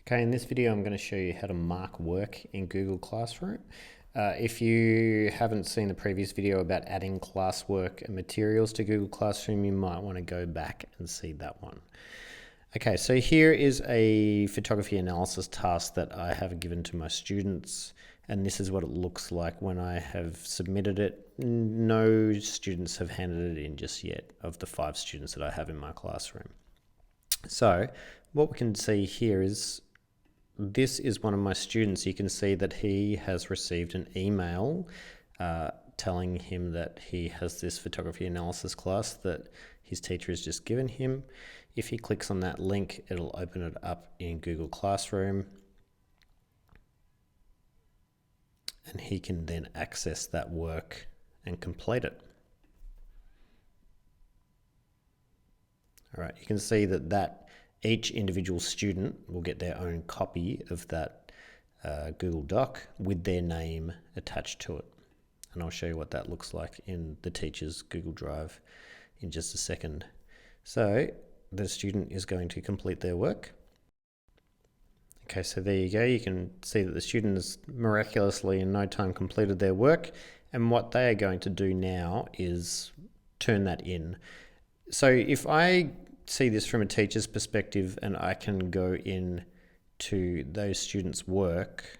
Okay, in this video I'm going to show you how to mark work in Google Classroom. If you haven't seen the previous video about adding classwork and materials to Google Classroom, you might want to go back and see that one. Okay, so here is a photography analysis task that I have given to my students, and this is what it looks like when I have submitted it. No students have handed it in just yet of the 5 students that I have in my classroom. So what we can see here is this is one of my students. You can see that he has received an email telling him that he has this photography analysis class that his teacher has just given him. If he clicks on that link, it'll open it up in Google Classroom, and he can then access that work and complete it. All right, you can see that each individual student will get their own copy of that Google Doc with their name attached to it. And I'll show you what that looks like in the teacher's Google Drive in just a second. So the student is going to complete their work. Okay, so there you go. You can see that the student has miraculously in no time completed their work. And what they are going to do now is turn that in. So if I see this from a teacher's perspective and I can go in to those students' work,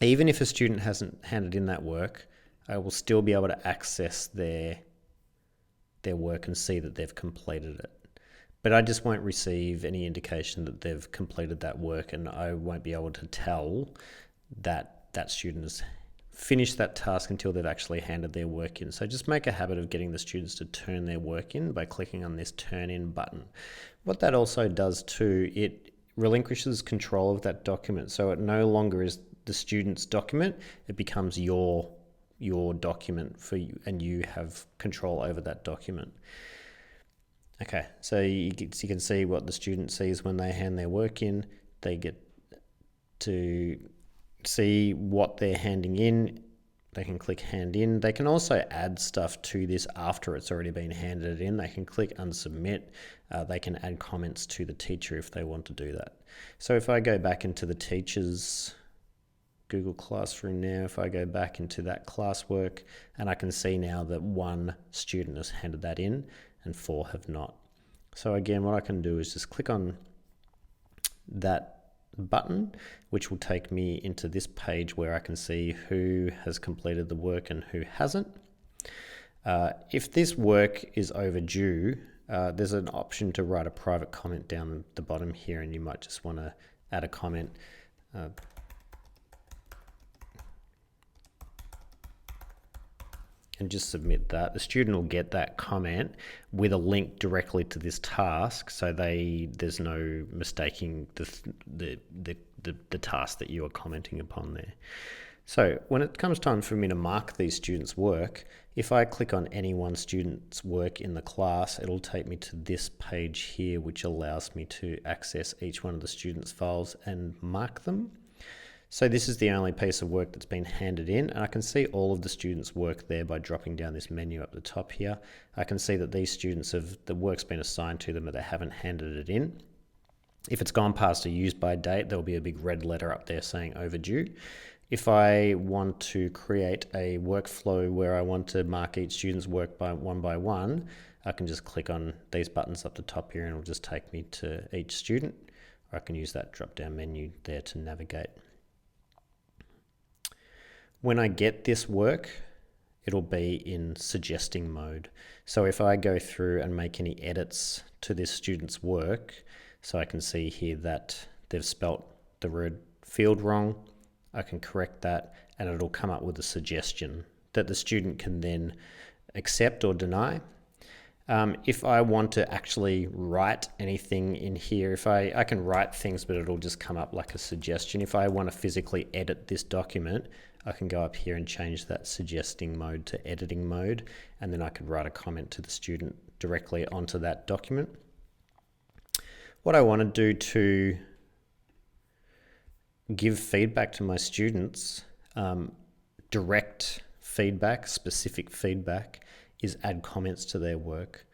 even if a student hasn't handed in that work, I will still be able to access their work and see that they've completed it. But I just won't receive any indication that they've completed that work, and I won't be able to tell that that student has finished that task until they've actually handed their work in. So just make a habit of getting the students to turn their work in by clicking on this turn in button. What that also does too, it relinquishes control of that document. So it no longer is the student's document, it becomes your document for you, and you have control over that document. Okay, so you can see what the student sees when they hand their work in. They get to see what they're handing in. They can click hand in. They can also add stuff to this after it's already been handed in. They can click unsubmit. They can add comments to the teacher if they want to do that. So if I go back into the teacher's Google Classroom now, if I go back into that classwork, and I can see now that 1 student has handed that in and 4 have not. So again, what I can do is just click on that button, which will take me into this page where I can see who has completed the work and who hasn't. If this work is overdue, there's an option to write a private comment down the bottom here, and you might just want to add a comment. And just submit that. The student will get that comment with a link directly to this task, so there's no mistaking the task that you are commenting upon there. So when it comes time for me to mark these students' work, if I click on any one student's work in the class, it'll take me to this page here, which allows me to access each one of the students' files and mark them. So this is the only piece of work that's been handed in, and I can see all of the students' work there by dropping down this menu up the top here. I can see that these students the work's been assigned to them, but they haven't handed it in. If it's gone past a use by date, there'll be a big red letter up there saying overdue. If I want to create a workflow where I want to mark each student's work by one, I can just click on these buttons up the top here and it'll just take me to each student, or I can use that drop down menu there to navigate. When I get this work, it'll be in suggesting mode. So if I go through and make any edits to this student's work, so I can see here that they've spelt the word field wrong, I can correct that, and it'll come up with a suggestion that the student can then accept or deny. If I want to actually write anything in here, I can write things, but it'll just come up like a suggestion. If I want to physically edit this document, I can go up here and change that suggesting mode to editing mode, and then I could write a comment to the student directly onto that document. What I want to do to give feedback to my students, direct feedback, specific feedback, is add comments to their work.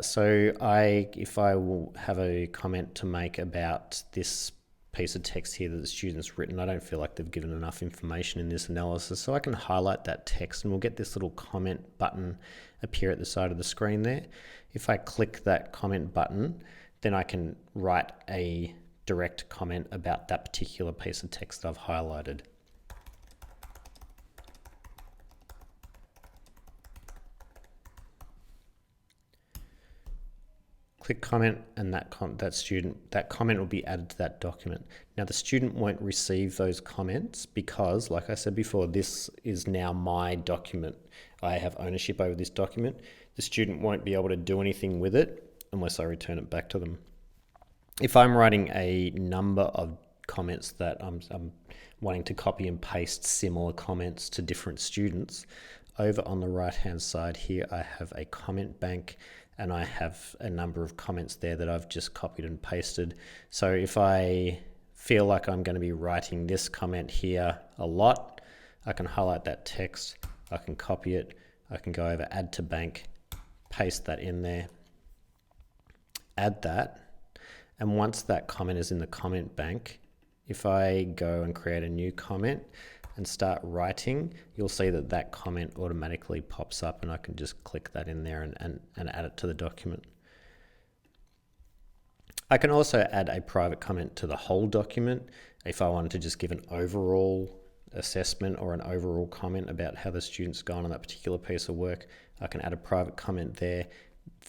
So if I will have a comment to make about this piece of text here that the student's written, I don't feel like they've given enough information in this analysis, so I can highlight that text and we'll get this little comment button appear at the side of the screen there. If I click that comment button, then I can write a direct comment about that particular piece of text that I've highlighted. Click comment, and that comment will be added to that document. Now the student won't receive those comments because, like I said before, this is now my document. I have ownership over this document. The student won't be able to do anything with it unless I return it back to them. If I'm writing a number of comments that I'm wanting to copy and paste similar comments to different students, over on the right hand side here I have a comment bank, and I have a number of comments there that I've just copied and pasted. So if I feel like I'm going to be writing this comment here a lot, I can highlight that text, I can copy it, I can go over add to bank, paste that in there, add that, and once that comment is in the comment bank, if I go and create a new comment and start writing, you'll see that that comment automatically pops up, and I can just click that in there and add it to the document. I can also add a private comment to the whole document if I wanted to just give an overall assessment or an overall comment about how the student's gone on that particular piece of work. I can add a private comment there.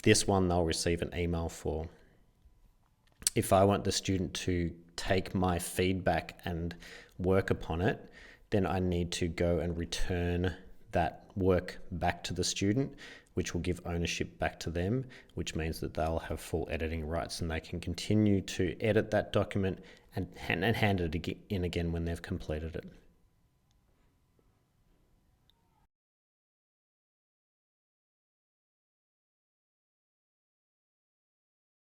This one they'll receive an email for. If I want the student to take my feedback and work upon it, then I need to go and return that work back to the student, which will give ownership back to them, which means that they'll have full editing rights and they can continue to edit that document and hand it in again when they've completed it.